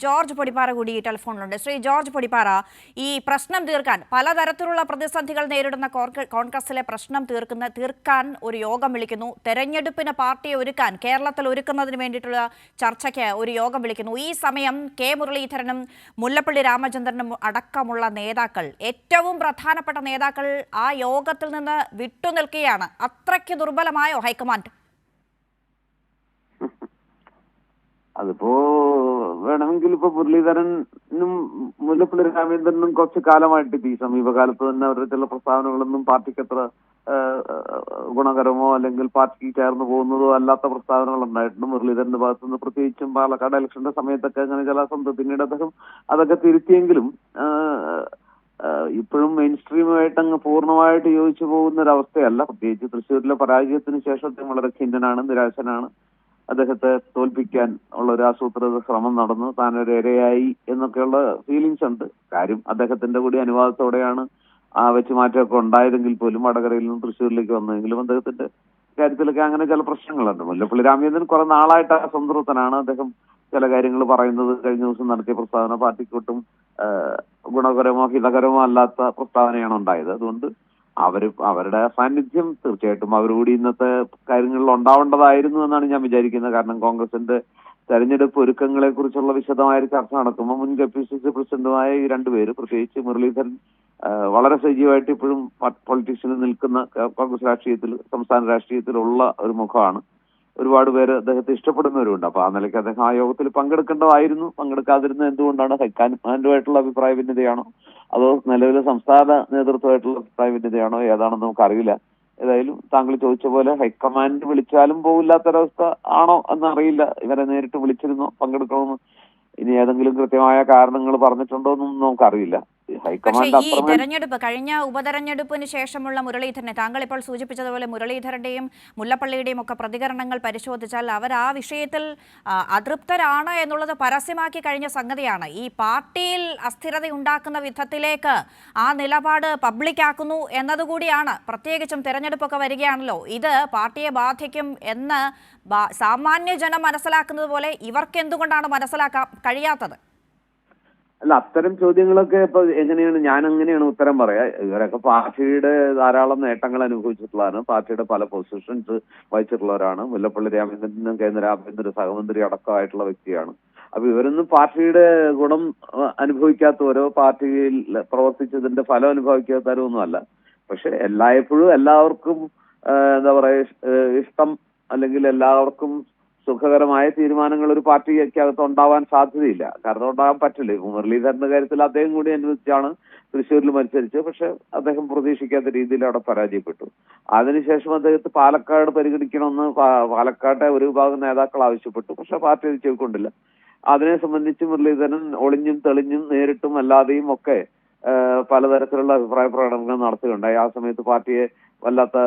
George Podippara കൂടി ടെലിഫോണിലുണ്ട്. Shri George Podippara, ഈ പ്രശ്നം തീർക്കാൻ പലതരത്തിലുള്ള പ്രതിസന്ധികൾ നേരിടുന്ന കോൺഗ്രസിലെ പ്രശ്നം തീർക്കാൻ ഒരു യോഗം വിളിക്കുന്നു. തെരഞ്ഞെടുപ്പിന് പാർട്ടിയെ ഒരുക്കാൻ കേരളത്തിൽ ഒരുക്കുന്നതിന് വേണ്ടിയിട്ടുള്ള ചർച്ചയ്ക്ക് ഒരു യോഗം വിളിക്കുന്നു. ഈ സമയം കെ മുരളീധരനും മുല്ലപ്പള്ളി രാമചന്ദ്രനും അടക്കമുള്ള നേതാക്കൾ, ഏറ്റവും പ്രധാനപ്പെട്ട നേതാക്കൾ ആ യോഗത്തിൽ നിന്ന് വിട്ടുനിൽക്കുകയാണ്. അത്രയ്ക്ക് ദുർബലമായോ ഹൈക്കമാൻഡ്? അതിപ്പോ വേണമെങ്കിൽ ഇപ്പൊ മുരളീധരനും മുല്ലപ്പള്ളി രാമചന്ദ്രനും കുറച്ചു കാലമായിട്ട് ഈ സമീപകാലത്ത് തന്നെ അവരുടെ ചില പ്രസ്താവനകളൊന്നും പാർട്ടിക്ക് അത്ര ഗുണകരമോ അല്ലെങ്കിൽ പാർട്ടിക്ക് ചേർന്ന് പോകുന്നതോ അല്ലാത്ത പ്രസ്താവനകൾ ഉണ്ടായിട്ടുണ്ട് മുരളീധരന്റെ ഭാഗത്തുനിന്ന്. പ്രത്യേകിച്ചും പാലക്കാട് ഇലക്ഷന്റെ സമയത്തൊക്കെ അങ്ങനെ ചില പിന്നീട് അദ്ദേഹം അതൊക്കെ തിരുത്തിയെങ്കിലും ഇപ്പോഴും മെയിൻ സ്ട്രീമുമായിട്ട് അങ്ങ് പൂർണ്ണമായിട്ട് യോജിച്ചു പോകുന്ന ഒരു അവസ്ഥയല്ല. പ്രത്യേകിച്ച് തൃശ്ശൂരിലെ പരാജയത്തിന് ശേഷം അദ്ദേഹം വളരെ ഖിന്നനാണ്, നിരാശനാണ്. അദ്ദേഹത്തെ തോൽപ്പിക്കാൻ ഉള്ള ഒരു ആസൂത്രിത ശ്രമം നടന്നു, താനൊരു ഇരയായി എന്നൊക്കെയുള്ള ഫീലിങ്സ് ഉണ്ട്. കാര്യം അദ്ദേഹത്തിന്റെ കൂടി അനുവാദത്തോടെയാണ് വെച്ച് മാറ്റമൊക്കെ ഉണ്ടായതെങ്കിൽ പോലും വടകരയിൽ നിന്ന് തൃശ്ശൂരിലേക്ക് വന്നെങ്കിലും അദ്ദേഹത്തിന്റെ കാര്യത്തിലൊക്കെ അങ്ങനെ ചില പ്രശ്നങ്ങളുണ്ട്. മുല്ലപ്പള്ളി രാമചന്ദ്രൻ കുറെ നാളായിട്ട് അസംതൃപ്തനാണ്. അദ്ദേഹം ചില കാര്യങ്ങൾ പറയുന്നത് കഴിഞ്ഞ ദിവസം നടത്തിയ പ്രസ്താവന പാർട്ടിക്കൊട്ടും ഗുണകരമോ ഹിതകരമോ അല്ലാത്ത പ്രസ്താവനയാണ് ഉണ്ടായത്. അതുകൊണ്ട് അവരുടെ സാന്നിധ്യം തീർച്ചയായിട്ടും അവരുകൂടി ഇന്നത്തെ കാര്യങ്ങളിൽ ഉണ്ടാവേണ്ടതായിരുന്നു എന്നാണ് ഞാൻ വിചാരിക്കുന്നത്. കാരണം കോൺഗ്രസിന്റെ തെരഞ്ഞെടുപ്പ് ഒരുക്കങ്ങളെ കുറിച്ചുള്ള വിശദമായ ചർച്ച നടക്കുമ്പോൾ മുൻ KPCC പ്രസിഡന്റുമായ ഈ രണ്ടുപേര്, പ്രത്യേകിച്ച് മുരളീധരൻ വളരെ സജീവമായിട്ട് ഇപ്പോഴും പൊളിറ്റിക്സിൽ നിൽക്കുന്ന കോൺഗ്രസ് രാഷ്ട്രീയത്തിൽ, സംസ്ഥാന രാഷ്ട്രീയത്തിലുള്ള ഒരു മുഖമാണ്. ഒരുപാട് പേര് അദ്ദേഹത്തെ ഇഷ്ടപ്പെടുന്നവരുണ്ട്. അപ്പൊ ആ നിലയ്ക്ക് അദ്ദേഹം ആ യോഗത്തിൽ പങ്കെടുക്കേണ്ടതായിരുന്നു. പങ്കെടുക്കാതിരുന്നത് എന്തുകൊണ്ടാണ്? ഹൈക്കമാൻഡുമായിട്ടുള്ള അഭിപ്രായ ഭിന്നതയാണോ അതോ നിലവിലെ സംസ്ഥാന നേതൃത്വമായിട്ടുള്ള അഭിപ്രായ ഭിന്നതയാണോ ഏതാണെന്ന് നമുക്കറിയില്ല. ഏതായാലും താങ്കൾ ചോദിച്ച പോലെ ഹൈക്കമാൻഡ് വിളിച്ചാലും പോകില്ലാത്തൊരവസ്ഥ ആണോ എന്നറിയില്ല. ഇവരെ നേരിട്ട് വിളിച്ചിരുന്നോ പങ്കെടുക്കണമെന്ന് ഇനി ഏതെങ്കിലും കൃത്യമായ കാരണങ്ങൾ പറഞ്ഞിട്ടുണ്ടോ എന്നൊന്നും നമുക്കറിയില്ല. പക്ഷേ ഈ തെരഞ്ഞെടുപ്പ്, കഴിഞ്ഞ ഉപതെരഞ്ഞെടുപ്പിന് ശേഷമുള്ള മുരളീധരനെ, താങ്കൾ ഇപ്പോൾ സൂചിപ്പിച്ചതുപോലെ മുരളീധരന്റെയും മുല്ലപ്പള്ളിയുടെയും ഒക്കെ പ്രതികരണങ്ങൾ പരിശോധിച്ചാൽ അവർ ആ വിഷയത്തിൽ അതൃപ്തരാണ് എന്നുള്ളത് പരസ്യമാക്കി കഴിഞ്ഞ സംഗതിയാണ്. ഈ പാർട്ടിയിൽ അസ്ഥിരത ഉണ്ടാക്കുന്ന വിധത്തിലേക്ക് ആ നിലപാട് പബ്ലിക്കാക്കുന്നു എന്നതുകൂടിയാണ്. പ്രത്യേകിച്ചും തെരഞ്ഞെടുപ്പൊക്കെ വരികയാണല്ലോ, ഇത് പാർട്ടിയെ ബാധിക്കും എന്ന് സാമാന്യ ജനം മനസ്സിലാക്കുന്നത് പോലെ ഇവർക്ക് എന്തുകൊണ്ടാണ് മനസ്സിലാക്കാൻ കഴിയാത്തത്? അല്ല, അത്തരം ചോദ്യങ്ങളൊക്കെ ഇപ്പൊ എങ്ങനെയാണ്, ഞാൻ അങ്ങനെയാണ് ഉത്തരം പറയാ. ഇവരൊക്കെ പാർട്ടിയുടെ ധാരാളം നേട്ടങ്ങൾ അനുഭവിച്ചിട്ടുള്ളതാണ്, പാർട്ടിയുടെ പല പൊസിഷൻസ് വഹിച്ചിട്ടുള്ളവരാണ്. മുല്ലപ്പള്ളി രാമചന്ദ്രനും കേന്ദ്ര ആഭ്യന്തര സഹമന്ത്രി അടക്കമായിട്ടുള്ള വ്യക്തിയാണ്. അപ്പൊ ഇവരൊന്നും പാർട്ടിയുടെ ഗുണം അനുഭവിക്കാത്തവരോ പാർട്ടിയിൽ പ്രവർത്തിച്ചതിന്റെ ഫലം അനുഭവിക്കാത്തവരോ ഒന്നും അല്ല. പക്ഷെ എല്ലായ്പ്പോഴും എല്ലാവർക്കും എന്താ പറയാ ഇഷ്ടം അല്ലെങ്കിൽ എല്ലാവർക്കും സുഖകരമായ തീരുമാനങ്ങൾ ഒരു പാർട്ടിക്കകത്ത് ഉണ്ടാവാൻ സാധ്യതയില്ല. കാരണം ഉണ്ടാകാൻ പറ്റില്ല. മുരളീധരന്റെ കാര്യത്തിൽ അദ്ദേഹം കൂടി അനുവദിച്ചാണ് തൃശ്ശൂരിൽ മത്സരിച്ചത്. പക്ഷെ അദ്ദേഹം പ്രതീക്ഷിക്കാത്ത രീതിയിൽ അവിടെ പരാജയപ്പെട്ടു. അതിനുശേഷം അദ്ദേഹത്തെ പാലക്കാട് പരിഗണിക്കണമെന്ന് പാലക്കാട്ടെ ഒരു വിഭാഗം നേതാക്കൾ ആവശ്യപ്പെട്ടു. പക്ഷെ പാർട്ടി അത് ചെയ്തുകൊണ്ടില്ല. അതിനെ സംബന്ധിച്ച് മുരളീധരൻ ഒളിഞ്ഞും തെളിഞ്ഞും നേരിട്ടും അല്ലാതെയും ഒക്കെ പലതരത്തിലുള്ള അഭിപ്രായ പ്രകടനങ്ങൾ നടത്തുകയുണ്ടായി. ആ സമയത്ത് പാർട്ടിയെ വല്ലാത്ത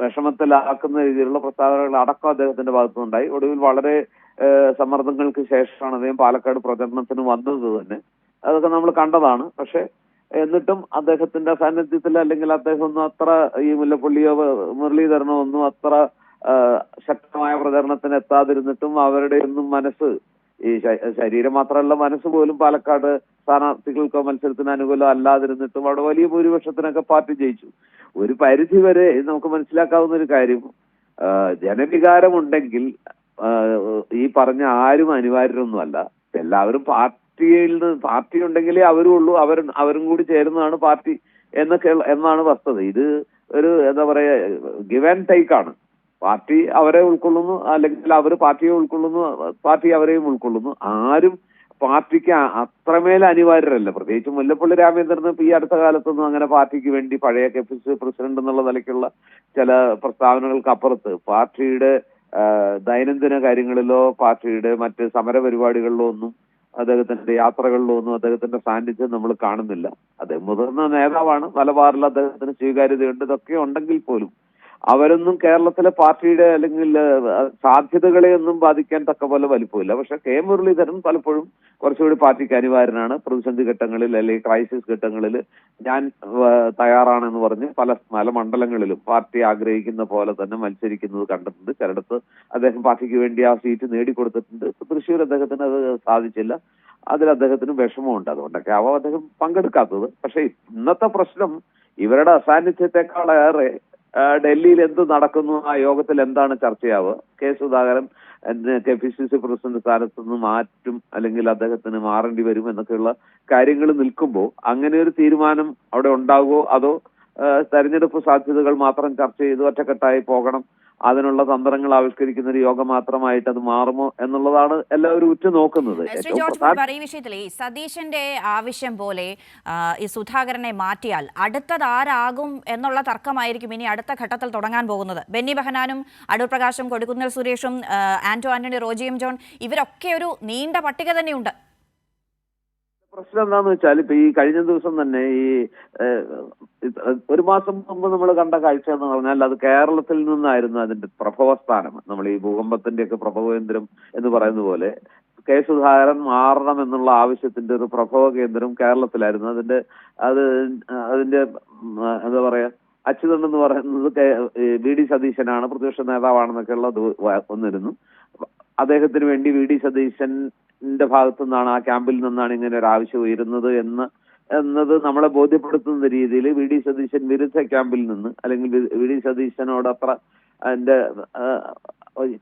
വിഷമത്തിലാക്കുന്ന രീതിയിലുള്ള പ്രസ്താവനകൾ അടക്കം അദ്ദേഹത്തിന്റെ ഭാഗത്തുനിന്നുണ്ടായി. ഒടുവിൽ വളരെ സമ്മർദ്ദങ്ങൾക്ക് ശേഷമാണ് അദ്ദേഹം പാലക്കാട് പ്രചരണത്തിന് വന്നത് തന്നെ. അതൊക്കെ നമ്മൾ കണ്ടതാണ്. പക്ഷെ എന്നിട്ടും അദ്ദേഹത്തിന്റെ സാന്നിധ്യത്തിൽ അല്ലെങ്കിൽ അദ്ദേഹം ഒന്നും അത്ര ഈ മുല്ലപ്പള്ളിയോ മുരളീധരനോ ഒന്നും അത്ര ശക്തമായ പ്രചരണത്തിന് എത്താതിരുന്നിട്ടും അവരുടെ ഒന്നും മനസ്സ്, ഈ ശരീരം മാത്രമല്ല മനസ്സ് പോലും പാലക്കാട് സ്ഥാനാർത്ഥികൾക്കോ മത്സരത്തിന് അനുകൂലം അല്ലാതിരുന്നിട്ടും അവിടെ വലിയ ഭൂരിപക്ഷത്തിനൊക്കെ പാർട്ടി ജയിച്ചു. ഒരു പരിധി വരെ നമുക്ക് മനസ്സിലാക്കാവുന്ന ഒരു കാര്യം, ജനവികാരമുണ്ടെങ്കിൽ ഈ പറഞ്ഞ ആരും അനിവാര്യരൊന്നുമല്ല. എല്ലാവരും പാർട്ടി ഉണ്ടെങ്കിലേ അവരും ഉള്ളൂ, അവരും കൂടി ചേരുന്നതാണ് പാർട്ടി എന്നാണ് വസ്തുത. ഇത് ഒരു എന്താ പറയാ ഗിവ് ആൻഡ് ടേക്ക് ആണ്. പാർട്ടി അവരെ ഉൾക്കൊള്ളുന്നു, അല്ലെങ്കിൽ അവർ പാർട്ടിയെ ഉൾക്കൊള്ളുന്നു, പാർട്ടി അവരെയും ഉൾക്കൊള്ളുന്നു. ആരും പാർട്ടിക്ക് അത്രമേൽ അനിവാര്യരല്ല. പ്രത്യേകിച്ച് മുല്ലപ്പള്ളി രാമചന്ദ്രന് ഈ അടുത്ത കാലത്തൊന്നും അങ്ങനെ പാർട്ടിക്ക് വേണ്ടി പഴയ KPCC പ്രസിഡന്റ് എന്നുള്ള നിലയ്ക്കുള്ള ചില പ്രസ്താവനകൾക്ക് അപ്പുറത്ത് പാർട്ടിയുടെ ദൈനംദിന കാര്യങ്ങളിലോ പാർട്ടിയുടെ മറ്റ് സമര പരിപാടികളിലോ ഒന്നും അദ്ദേഹത്തിന്റെ യാത്രകളിലോ ഒന്നും അദ്ദേഹത്തിന്റെ സാന്നിധ്യം നമ്മൾ കാണുന്നില്ല. അദ്ദേഹം മുതിർന്ന നേതാവാണ്, മലബാറിൽ അദ്ദേഹത്തിന് സ്വീകാര്യതയുണ്ട്. ഇതൊക്കെ ഉണ്ടെങ്കിൽ പോലും അവരൊന്നും കേരളത്തിലെ പാർട്ടിയുടെ അല്ലെങ്കിൽ സാധ്യതകളെ ഒന്നും ബാധിക്കാൻ തക്ക പോലെ വലിപ്പമില്ല. പക്ഷെ കെ മുരളീധരൻ പലപ്പോഴും കുറച്ചുകൂടി പാർട്ടിക്ക് അനിവാര്യനാണ്. പ്രതിസന്ധി ഘട്ടങ്ങളിൽ അല്ലെങ്കിൽ ക്രൈസിസ് ഘട്ടങ്ങളിൽ ഞാൻ തയ്യാറാണെന്ന് പറഞ്ഞ് പല മണ്ഡലങ്ങളിലും പാർട്ടി ആഗ്രഹിക്കുന്ന പോലെ തന്നെ മത്സരിക്കുന്നത് കണ്ടിട്ടുണ്ട്. ചിലടത്ത് അദ്ദേഹം പാർട്ടിക്ക് വേണ്ടി ആ സീറ്റ് നേടിക്കൊടുത്തിട്ടുണ്ട്. തൃശ്ശൂർ അദ്ദേഹത്തിന് അത് സാധിച്ചില്ല. അതിൽ അദ്ദേഹത്തിന് വിഷമമുണ്ട്. അതുകൊണ്ടൊക്കെ ആവാം അദ്ദേഹം പങ്കെടുക്കാത്തത്. പക്ഷെ ഇന്നത്തെ പ്രശ്നം ഇവരുടെ അസാന്നിധ്യത്തെക്കാളേറെ ഡൽഹിയിൽ എന്ത് നടക്കുന്നു, ആ യോഗത്തിൽ എന്താണ് ചർച്ചയാവുക, കെ സുധാകരൻ KPCC പ്രസിഡന്റ് സ്ഥാനത്ത് നിന്ന് മാറ്റും അല്ലെങ്കിൽ അദ്ദേഹത്തിന് മാറേണ്ടി വരും എന്നൊക്കെയുള്ള കാര്യങ്ങൾ നിൽക്കുമ്പോൾ അങ്ങനെ ഒരു തീരുമാനം അവിടെ ഉണ്ടാകുമോ, അതോ തെരഞ്ഞെടുപ്പ് സാധ്യതകൾ മാത്രം ചർച്ച ചെയ്ത് ഒറ്റക്കെട്ടായി പോകണം, അതിനുള്ള തന്ത്രങ്ങൾ ആവിഷ്കരിക്കുന്ന ഒരു യോഗം മാത്രമായിട്ട് അത് മാറുമോ എന്നുള്ളതാണ് എല്ലാവരും ഉറ്റുനോക്കുന്നത്. ശ്രീ ജോർജ് ഈ വിഷയത്തിൽ ഈ സതീശന്റെ ആവശ്യം പോലെ ഈ സുധാകരനെ മാറ്റിയാൽ അടുത്തത് ആരാകും എന്നുള്ള തർക്കമായിരിക്കും ഇനി അടുത്ത ഘട്ടത്തിൽ തുടങ്ങാൻ പോകുന്നത്. ബെന്നി ബെഹനാനും അടൂർ പ്രകാശും കൊടിക്കുന്നിൽ സുരേഷും ആന്റോ ആന്റണി, റോജി എം ജോൺ ഇവരൊക്കെ ഒരു നീണ്ട പട്ടിക തന്നെയുണ്ട്. പ്രശ്നം എന്താന്ന് വെച്ചാൽ ഇപ്പൊ ഈ കഴിഞ്ഞ ദിവസം തന്നെ ഈ ഒരു മാസം മുമ്പ് നമ്മൾ കണ്ട കാഴ്ച എന്ന് പറഞ്ഞാൽ അത് കേരളത്തിൽ നിന്നായിരുന്നു അതിന്റെ പ്രഭവസ്ഥാനം. നമ്മൾ ഈ ഭൂകമ്പത്തിന്റെ ഒക്കെ പ്രഭവകേന്ദ്രം എന്ന് പറയുന്ന പോലെ കെ സുധാകരൻ മാറണം എന്നുള്ള ആവശ്യത്തിന്റെ ഒരു പ്രഭവ കേന്ദ്രം കേരളത്തിലായിരുന്നു. അതിന്റെ എന്താ പറയാ അച്യുതൻ എന്ന് പറയുന്നത് VD സതീശനാണ്, പ്രതിപക്ഷ നേതാവാണെന്നൊക്കെയുള്ള വന്നിരുന്നു. അദ്ദേഹത്തിന് വേണ്ടി VD സതീശന്റെ ഭാഗത്തു നിന്നാണ്, ആ ക്യാമ്പിൽ നിന്നാണ് ഇങ്ങനെ ഒരു ആവശ്യം ഉയരുന്നത് എന്നത് നമ്മളെ ബോധ്യപ്പെടുത്തുന്ന രീതിയിൽ VD സതീശൻ വിരുദ്ധ ക്യാമ്പിൽ നിന്ന് അല്ലെങ്കിൽ VD സതീശനോട് അത്ര അതിന്റെ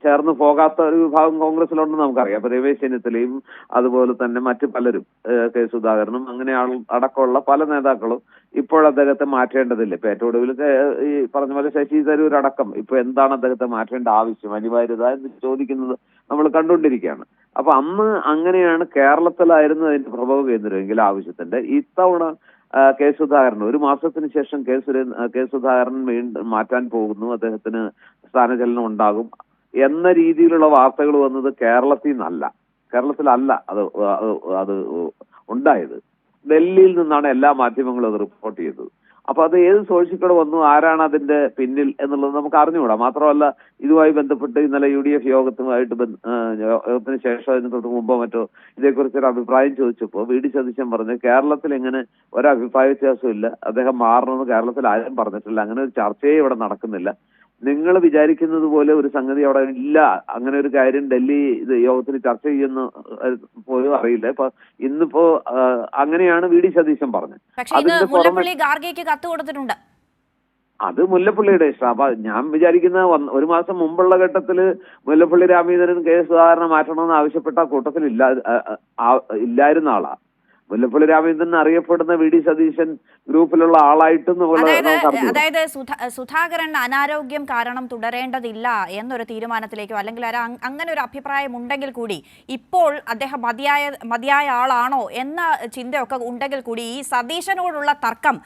ചേർന്ന് പോകാത്ത ഒരു വിഭാഗം കോൺഗ്രസിലുണ്ടെന്ന് നമുക്കറിയാം. അപ്പൊ രമേശ് ചെന്നിത്തലയും അതുപോലെ തന്നെ മറ്റു പലരും, കെ സുധാകരനും അങ്ങനെ അടക്കമുള്ള പല നേതാക്കളും ഇപ്പോൾ അദ്ദേഹത്തെ മാറ്റേണ്ടതില്ല. ഇപ്പൊ ഏറ്റവും ഒടുവിൽ ഈ പറഞ്ഞ പോലെ ശശി തരൂർ അടക്കം ഇപ്പൊ എന്താണ് അദ്ദേഹത്തെ മാറ്റേണ്ട ആവശ്യം, അനിവാര്യത എന്ന് ചോദിക്കുന്നത് നമ്മൾ കണ്ടുകൊണ്ടിരിക്കുകയാണ്. അപ്പൊ അന്ന് അങ്ങനെയാണ് കേരളത്തിലായിരുന്നു അതിന്റെ പ്രഭവ കേന്ദ്രമെങ്കിൽ ആവശ്യത്തിന്റെ. ഇത്തവണ കെ സുധാകരൻ ഒരു മാസത്തിന് ശേഷം കെ സുധാകരൻ വീണ്ടും മാറ്റാൻ പോകുന്നു, അദ്ദേഹത്തിന് സ്ഥാനചലനം ഉണ്ടാകും എന്ന രീതിയിലുള്ള വാർത്തകൾ വന്നത് കേരളത്തിലല്ല അത് ഉണ്ടായത്. ഡൽഹിയിൽ നിന്നാണ് എല്ലാ മാധ്യമങ്ങളും അത് റിപ്പോർട്ട് ചെയ്തത്. അപ്പൊ അത് ഏത് സോഴ്സിൽ വന്നു, ആരാണ് അതിന്റെ പിന്നിൽ എന്നുള്ളത് നമുക്ക് അറിഞ്ഞുകൂടാ. മാത്രമല്ല ഇതുമായി ബന്ധപ്പെട്ട് ഇന്നലെ UDF യോഗത്തിന് ശേഷം അതിന് തൊട്ട് മുമ്പോ മറ്റോ ഇതേക്കുറിച്ചൊരു അഭിപ്രായം ചോദിച്ചപ്പോൾ VD സതീശൻ പറഞ്ഞു കേരളത്തിൽ ഇങ്ങനെ ഒരഭിപ്രായ വ്യത്യാസവും ഇല്ല, അദ്ദേഹം മാറണമെന്ന് കേരളത്തിൽ ആരും പറഞ്ഞിട്ടില്ല, അങ്ങനെ ഒരു ചർച്ചയെ ഇവിടെ നടക്കുന്നില്ല, നിങ്ങൾ വിചാരിക്കുന്നത് പോലെ ഒരു സംഗതി അവിടെ ഇല്ല, അങ്ങനെ ഒരു കാര്യം ഡൽഹി യോഗത്തിൽ ചർച്ച ചെയ്യുന്ന പോലും അറിയില്ല. ഇപ്പൊ ഇന്നിപ്പോ അങ്ങനെയാണ് VD സതീശൻ പറഞ്ഞത്. അത് മുല്ലപ്പള്ളിയുടെ ഇഷ്ടം. അപ്പൊ ഞാൻ വിചാരിക്കുന്ന ഒരു മാസം മുമ്പുള്ള ഘട്ടത്തില് മുല്ലപ്പള്ളി രാമചന്ദ്രൻ കെ സുധാകരനെ മാറ്റണമെന്ന് ആവശ്യപ്പെട്ട കൂട്ടത്തിൽ ഇല്ലായിരുന്ന ആളാ. മുല്ലപ്പള്ളി രാമചന്ദ്രൻ അറിയപ്പെടുന്ന VD സതീശൻ ഗ്രൂപ്പിലുള്ള ആളായിട്ടും അതായത് സുധാകരൻ അനാരോഗ്യം കാരണം തുടരേണ്ടതില്ല എന്നൊരു തീരുമാനത്തിലേക്കോ അല്ലെങ്കിൽ അങ്ങനെ ഒരു അഭിപ്രായം ഉണ്ടെങ്കിൽ കൂടി ഇപ്പോൾ അദ്ദേഹം മതിയായ ആളാണോ എന്ന ചിന്തയൊക്കെ ഉണ്ടെങ്കിൽ കൂടി ഈ സതീശനോടുള്ള തർക്കം,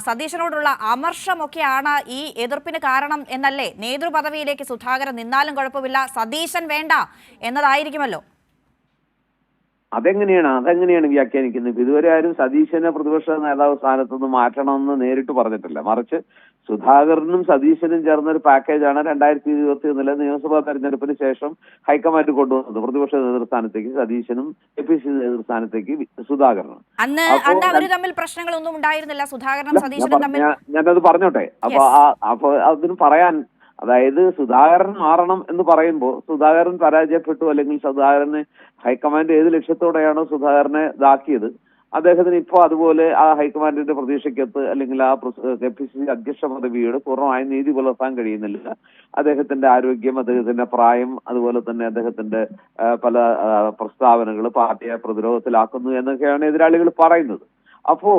സതീശനോടുള്ള അമർഷമൊക്കെയാണ് ഈ എതിർപ്പിന് കാരണം എന്നല്ലേ? നേതൃപദവിയിലേക്ക് സുധാകരൻ നിന്നാലും കുഴപ്പമില്ല, സതീശൻ വേണ്ട എന്നതായിരിക്കുമല്ലോ. അതെങ്ങനെയാണ് വ്യാഖ്യാനിക്കുന്നത്? ഇതുവരെ ആരും സതീശനെ പ്രതിപക്ഷ നേതാവ് സ്ഥാനത്തുനിന്ന് മാറ്റണമെന്ന് നേരിട്ട് പറഞ്ഞിട്ടില്ല. മറിച്ച് സുധാകരനും സതീശനും ചേർന്നൊരു പാക്കേജാണ് 2021 നിയമസഭാ തെരഞ്ഞെടുപ്പിന് ശേഷം ഹൈക്കമാൻഡ് കൊണ്ടുവന്നത്. പ്രതിപക്ഷ നേതൃസ്ഥാനത്തേക്ക് സതീശനും KPCC നേതൃസ്ഥാനത്തേക്ക് സുധാകരനും. ഞാനത് പറഞ്ഞോട്ടെ. അപ്പൊ അതിന് പറയാൻ, അതായത് സുധാകരൻ മാറണം എന്ന് പറയുമ്പോൾ സുധാകരൻ പരാജയപ്പെട്ടു അല്ലെങ്കിൽ സുധാകരന് ഹൈക്കമാൻഡ് ഏത് ലക്ഷ്യത്തോടെയാണോ സുധാകരനെ ഇതാക്കിയത്, അദ്ദേഹത്തിന് ഇപ്പോ അതുപോലെ ആ ഹൈക്കമാൻഡിന്റെ പ്രതീക്ഷയ്ക്കത്ത് അല്ലെങ്കിൽ ആ KPCC അധ്യക്ഷ പദവിയോട് പൂർണ്ണമായും നീതി പുലർത്താൻ കഴിയുന്നില്ല. അദ്ദേഹത്തിന്റെ ആരോഗ്യം, അദ്ദേഹത്തിന്റെ പ്രായം, അതുപോലെ തന്നെ അദ്ദേഹത്തിന്റെ പല പ്രസ്താവനകൾ പാർട്ടിയെ പ്രതിരോധത്തിലാക്കുന്നു എന്നൊക്കെയാണ് എതിരാളികൾ പറയുന്നത്. അപ്പോ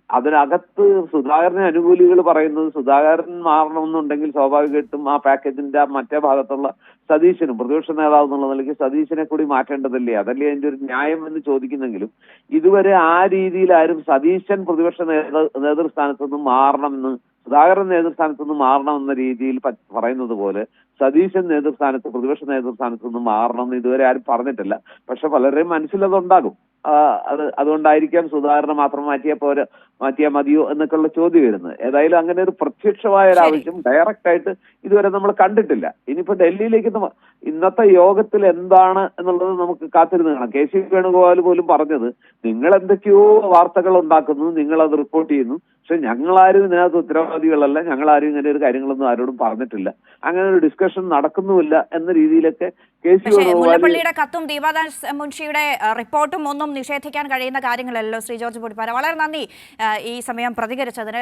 അതിനകത്ത് സുധാകരനെ അനുകൂലികൾ പറയുന്നത് സുധാകരൻ മാറണമെന്നുണ്ടെങ്കിൽ സ്വാഭാവികമായിട്ടും ആ പാക്കേജിന്റെ മറ്റേ ഭാഗത്തുള്ള സതീശനും പ്രതിപക്ഷ നേതാവ് എന്നുള്ള നിലയ്ക്ക് സതീശനെ കൂടി മാറ്റേണ്ടതല്ലേ, അതല്ലേ അതിന്റെ ഒരു ന്യായം എന്ന് ചോദിക്കുന്നെങ്കിലും ഇതുവരെ ആ രീതിയിൽ ആരും സതീശൻ പ്രതിപക്ഷ നേതൃസ്ഥാനത്തുനിന്നും മാറണമെന്ന്, സുധാകരൻ നേതൃസ്ഥാനത്തുനിന്ന് മാറണമെന്ന രീതിയിൽ പറയുന്നത് പോലെ സതീശൻ പ്രതിപക്ഷ നേതൃസ്ഥാനത്തുനിന്ന് മാറണമെന്ന് ഇതുവരെ ആരും പറഞ്ഞിട്ടില്ല. പക്ഷെ പലരുടെയും മനസ്സിലതുണ്ടാകും. അതുകൊണ്ടായിരിക്കാം സുധാകരനെ മാത്രം മാറ്റിയാൽ മതിയോ എന്നൊക്കെയുള്ള ചോദ്യം വരുന്നത്. ഏതായാലും അങ്ങനെ ഒരു പ്രത്യക്ഷമായ ഒരു ആവശ്യം ഡയറക്റ്റ് ആയിട്ട് ഇതുവരെ നമ്മൾ കണ്ടിട്ടില്ല. ഇനിയിപ്പോ ഡൽഹിയിലേക്ക് ഇന്നത്തെ യോഗത്തിൽ എന്താണ് എന്നുള്ളത് നമുക്ക് കാത്തിരുന്ന് കാണാം. കെ സി വേണുഗോപാൽ പോലും പറഞ്ഞത്, നിങ്ങൾ എന്തൊക്കെയോ വാർത്തകൾ ഉണ്ടാക്കുന്നു, നിങ്ങൾ അത് റിപ്പോർട്ട് ചെയ്യുന്നു, പക്ഷെ ഞങ്ങളാരും ഇതിനകത്ത് ഉത്തരവാദികളല്ല, ഞങ്ങളാരും ഇങ്ങനെ ഒരു കാര്യങ്ങളൊന്നും ആരോടും പറഞ്ഞിട്ടില്ല, അങ്ങനെ ഒരു ഡിസ്കഷൻ നടക്കുന്നുമില്ല എന്ന രീതിയിലൊക്കെ കെ സി വേണുഗോപാൽ. മുല്ലപ്പള്ളിയുടെ കത്തും ദീപാദാസ് മുൻഷിയുടെ റിപ്പോർട്ടും ഒന്നും നിഷേധിക്കാൻ കഴിയുന്ന കാര്യങ്ങളല്ലോ ശ്രീ ജോർജ് പൊടിപ്പാറ. വളരെ നന്ദി ഈ സമയം പ്രതികരിച്ചതിന്.